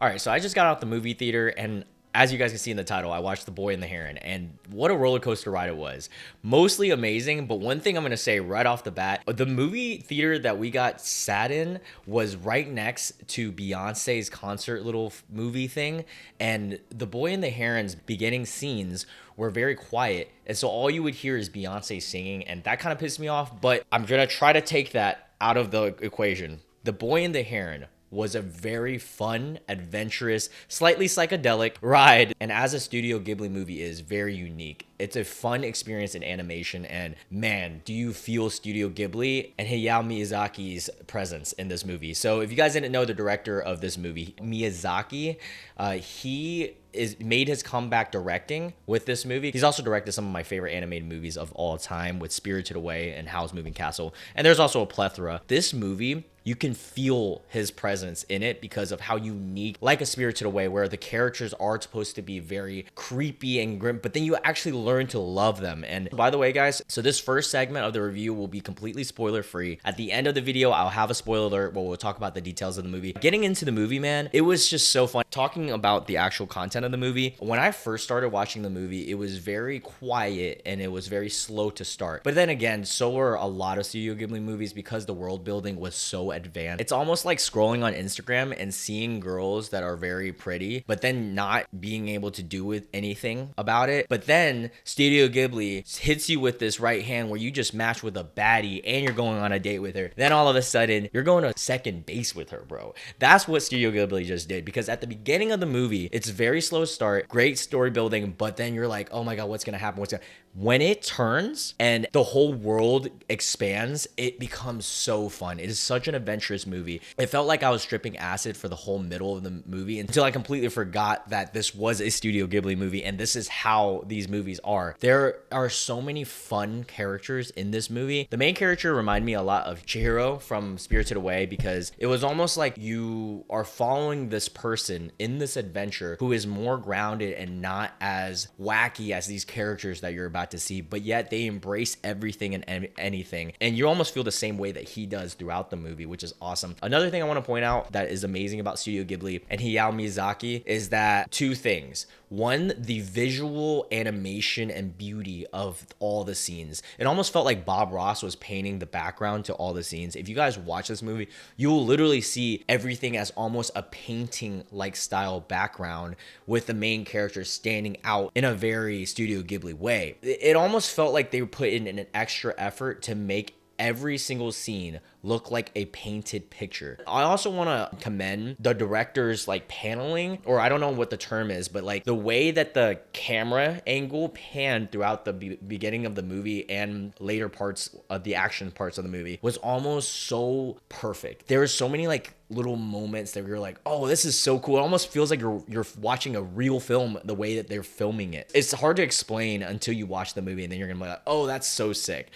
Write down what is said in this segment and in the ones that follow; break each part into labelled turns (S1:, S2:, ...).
S1: All right, so I just got out the movie theater, and as you guys can see in the title, I watched The Boy and the Heron, and what a roller coaster ride it was. Mostly amazing, but one thing I'm gonna say right off the bat, the movie theater that we got sat in was right next to Beyonce's concert little movie thing, and The Boy and the Heron's beginning scenes were very quiet, and so all you would hear is Beyonce singing, and that kind of pissed me off, but I'm gonna try to take that out of the equation. The Boy and the Heron was a very fun, adventurous, slightly psychedelic ride. And as a Studio Ghibli movie is very unique. It's a fun experience in animation, and man, do you feel Studio Ghibli and Hayao Miyazaki's presence in this movie. So if you guys didn't know the director of this movie, Miyazaki, he made his comeback directing with this movie. He's also directed some of my favorite animated movies of all time with Spirited Away and Howl's Moving Castle. And there's also a plethora. This movie, you can feel his presence in it because of how unique, like a Spirited Away, where the characters are supposed to be very creepy and grim, but then you actually learn to love them. And by the way, guys, so this first segment of the review will be completely spoiler free. At the end of the video, I'll have a spoiler alert where we'll talk about the details of the movie. Getting into the movie, man, it was just so fun. Talking about the actual content of the movie, when I first started watching the movie, it was very quiet and it was very slow to start. But then again, so were a lot of Studio Ghibli movies because the world building was so advanced. It's almost like scrolling on Instagram and seeing girls that are very pretty, but then not being able to do with anything about it. But then Studio Ghibli hits you with this right hand where you just match with a baddie and you're going on a date with her. Then all of a sudden, you're going to second base with her, bro. That's what Studio Ghibli just did, because at the beginning of the movie, it's very slow start, great story building, but then you're like, oh my God, what's gonna happen? When it turns and the whole world expands, it becomes so fun. It is such an adventurous movie. It felt like I was stripping acid for the whole middle of the movie until I completely forgot that this was a Studio Ghibli movie and this is how these movies are. There are so many fun characters in this movie. The main character reminded me a lot of Chihiro from Spirited Away because it was almost like you are following this person in this adventure who is more grounded and not as wacky as these characters that you're about to see, but yet they embrace everything and anything, and you almost feel the same way that he does throughout the movie, which is awesome. Another thing I want to point out that is amazing about Studio Ghibli and Hayao Miyazaki is that two things. One, the visual animation and beauty of all the scenes. It almost felt like Bob Ross was painting the background to all the scenes. If you guys watch this movie, you will literally see everything as almost a painting-like style background with the main character standing out in a very Studio Ghibli way. It almost felt like they put in an extra effort to make every single scene look like a painted picture. I also want to commend the director's like paneling, or I don't know what the term is, but like the way that the camera angle panned throughout the beginning of the movie and later parts of the action parts of the movie was almost so perfect. There were so many like little moments that you're like, oh, this is so cool. It almost feels like you're watching a real film the way that they're filming it. It's hard to explain until you watch the movie, and then you're gonna be like, oh, that's so sick.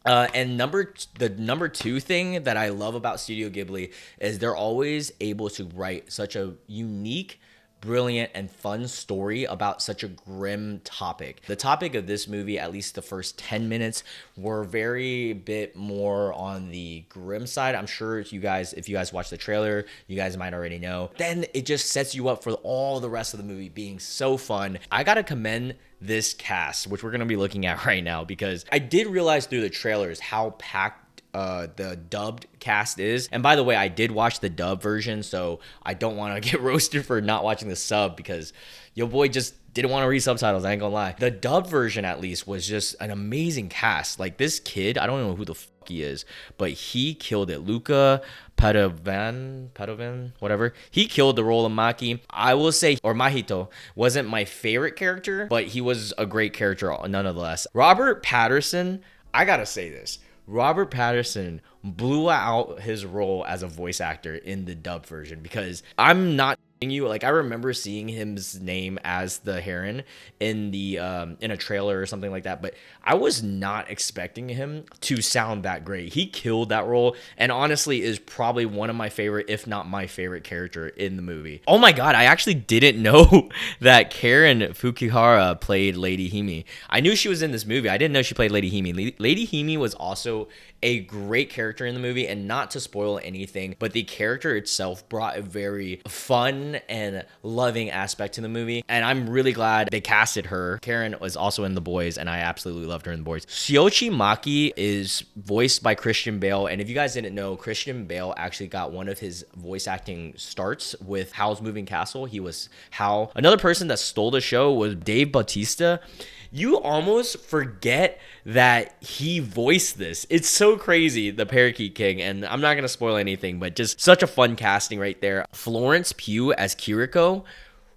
S1: And the number two thing that I love about Studio Ghibli is they're always able to write such a unique, brilliant, and fun story about such a grim topic. The topic of this movie, at least the first 10 minutes, were very bit more on the grim side. I'm sure if you guys watch the trailer, you guys might already know. Then it just sets you up for all the rest of the movie being so fun. I gotta commend this cast, which we're gonna be looking at right now, because I did realize through the trailers how packed the dubbed cast is. And by the way, I did watch the dub version, so I don't want to get roasted for not watching the sub, because your boy just didn't want to read subtitles. I ain't gonna lie. The dub version, at least, was just an amazing cast. Like, this kid, I don't know who the fuck he is, but he killed it. Luca Padovan, whatever. He killed the role of Maki. I will say, or Mahito, wasn't my favorite character, but he was a great character nonetheless. Robert Patterson, I gotta say this. Robert Patterson blew out his role as a voice actor in the dub version, because I'm not you. Like I remember seeing his name as the Heron in the in a trailer or something like that, but I was not expecting him to sound that great. He killed that role, and honestly is probably one of my favorite, if not my favorite character in the movie. Oh my god, I actually didn't know that Karen Fukuhara played Lady Hime. I knew she was in this movie. I didn't know she played Lady Hime. Lady Hime was also a great character in the movie, and not to spoil anything, but the character itself brought a very fun and loving aspect to the movie, and I'm really glad they casted her. Karen was also in The Boys, and I absolutely loved her in The Boys. Shiochi Maki is voiced by Christian Bale, and if you guys didn't know, Christian Bale actually got one of his voice acting starts with Howl's Moving Castle. He was Howl. Another person that stole the show was Dave Bautista. You almost forget that he voiced this. It's so crazy, the Parakeet King, and I'm not going to spoil anything, but just such a fun casting right there. Florence Pugh as Kiriko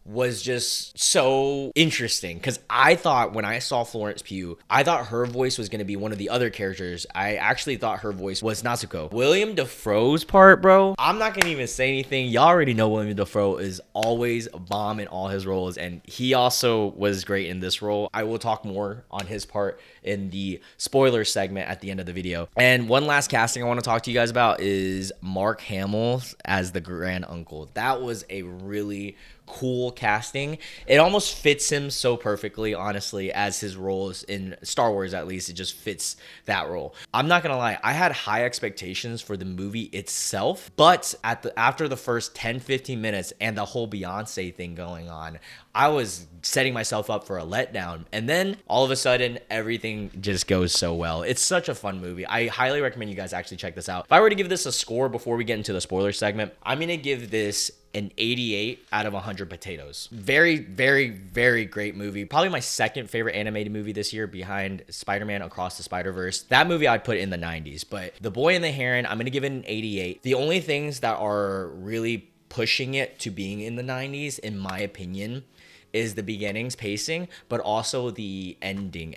S1: was just so interesting, because I thought when I saw Florence Pugh, I thought her voice was going to be one of the other characters. I actually thought her voice was Natsuko. William Dafoe's part, bro, I'm not going to even say anything. Y'all already know William Dafoe is always a bomb in all his roles, and he also was great in this role. I will talk more on his part in the spoiler segment at the end of the video. And one last casting I want to talk to you guys about is Mark Hamill as the grand uncle. That was a really cool casting. It almost fits him so perfectly, honestly, as his roles in Star Wars. At least it just fits that role. I'm not gonna lie, I had high expectations for the movie itself, but after the first 10-15 minutes and the whole Beyonce thing going on, I was setting myself up for a letdown, and then all of a sudden everything just goes so well. It's such a fun movie. I highly recommend you guys actually check this out. If I were to give this a score before we get into the spoiler segment, I'm gonna give this an 88 out of 100 potatoes. Very, very, very great movie. Probably my second favorite animated movie this year, behind Spider-Man Across the Spider-Verse. That movie I'd put in the 90s, but The Boy and the Heron, I'm gonna give it an 88. The only things that are really pushing it to being in the 90s, in my opinion, is the beginning's pacing, but also the ending.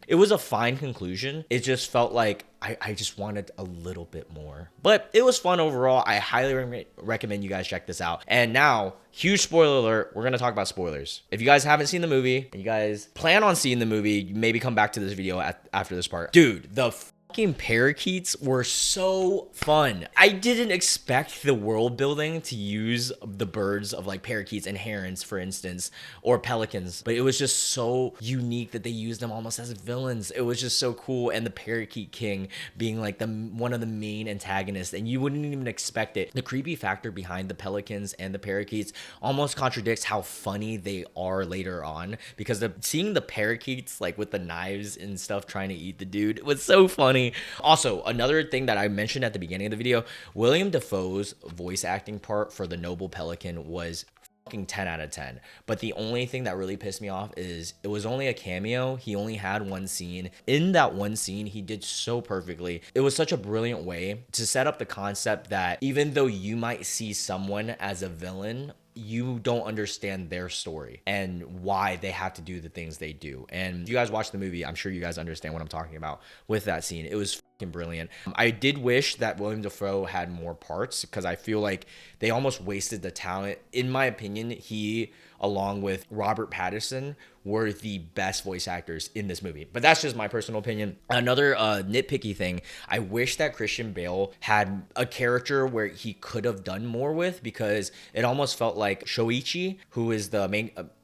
S1: It was a fine conclusion. It just felt like I just wanted a little bit more. But it was fun overall. I highly recommend you guys check this out. And now, huge spoiler alert, we're going to talk about spoilers. If you guys haven't seen the movie, and you guys plan on seeing the movie, maybe come back to this video after this part. Dude, the fucking parakeets were so fun. I didn't expect the world building to use the birds of like parakeets and herons, for instance, or pelicans, but it was just so unique that they used them almost as villains. It was just so cool. And the Parakeet King being like one of the main antagonists, and you wouldn't even expect it. The creepy factor behind the pelicans and the parakeets almost contradicts how funny they are later on, because seeing the parakeets like with the knives and stuff trying to eat the dude was so funny. Also, another thing that I mentioned at the beginning of the video, William Dafoe's voice acting part for the Noble Pelican was fucking 10 out of 10. But the only thing that really pissed me off is it was only a cameo. He only had one scene. In that one scene, he did so perfectly. It was such a brilliant way to set up the concept that even though you might see someone as a villain, you don't understand their story and why they have to do the things they do. And if you guys watch the movie, I'm sure you guys understand what I'm talking about with that scene. It was fucking brilliant. I did wish that William Dafoe had more parts, because I feel like they almost wasted the talent. In my opinion, he, along with Robert Pattinson, were the best voice actors in this movie. But that's just my personal opinion. Another nitpicky thing, I wish that Christian Bale had a character where he could have done more with, because it almost felt like Shoichi, who is the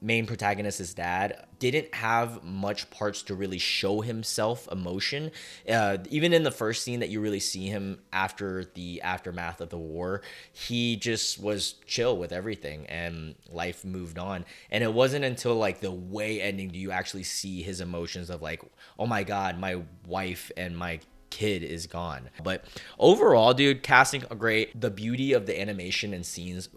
S1: main protagonist's dad, didn't have much parts to really show himself emotion. Even in the first scene that you really see him after the aftermath of the war, he just was chill with everything and life moved on. And it wasn't until like the way ending do you actually see his emotions of like, oh my god, my wife and my kid is gone. But overall, dude, casting great. The beauty of the animation and scenes,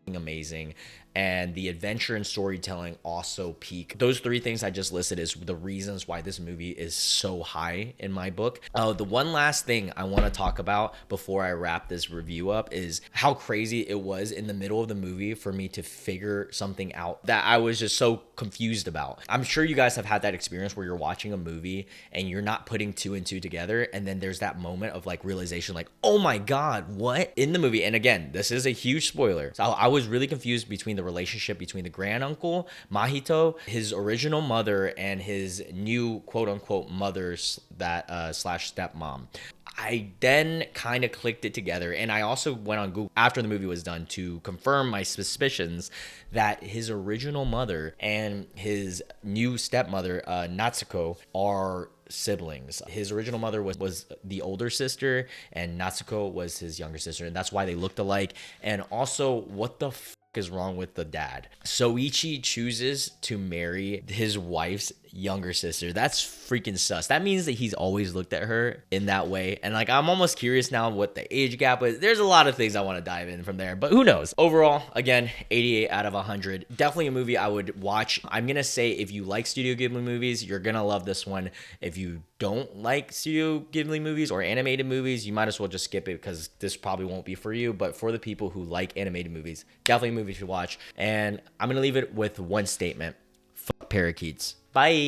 S1: amazing. And the adventure and storytelling also peak. Those three things I just listed is the reasons why this movie is so high in my book. The one last thing I want to talk about before I wrap this review up is how crazy it was in the middle of the movie for me to figure something out that I was just so confused about. I'm sure you guys have had that experience where you're watching a movie and you're not putting two and two together, and then there's that moment of like realization, like, oh my god, what in the movie. And again, this is a huge spoiler, so I was really confused between the relationship between the granduncle, Mahito, his original mother, and his new quote unquote mother that slash stepmom. I then kind of clicked it together, and I also went on Google after the movie was done to confirm my suspicions that his original mother and his new stepmother, Natsuko, are siblings. His original mother was the older sister, and Natsuko was his younger sister, and that's why they looked alike. And also, what the is wrong with the dad? Soichi chooses to marry his wife's younger sister. That's freaking sus. That means that he's always looked at her in that way. And like, I'm almost curious now what the age gap is. There's a lot of things I want to dive in from there, but who knows? Overall, again, 88 out of 100. Definitely a movie I would watch. I'm going to say if you like Studio Ghibli movies, you're going to love this one. If you don't like Studio Ghibli movies or animated movies, you might as well just skip it because this probably won't be for you. But for the people who like animated movies, definitely a movie to watch. And I'm going to leave it with one statement. Fuck parakeets. Bye.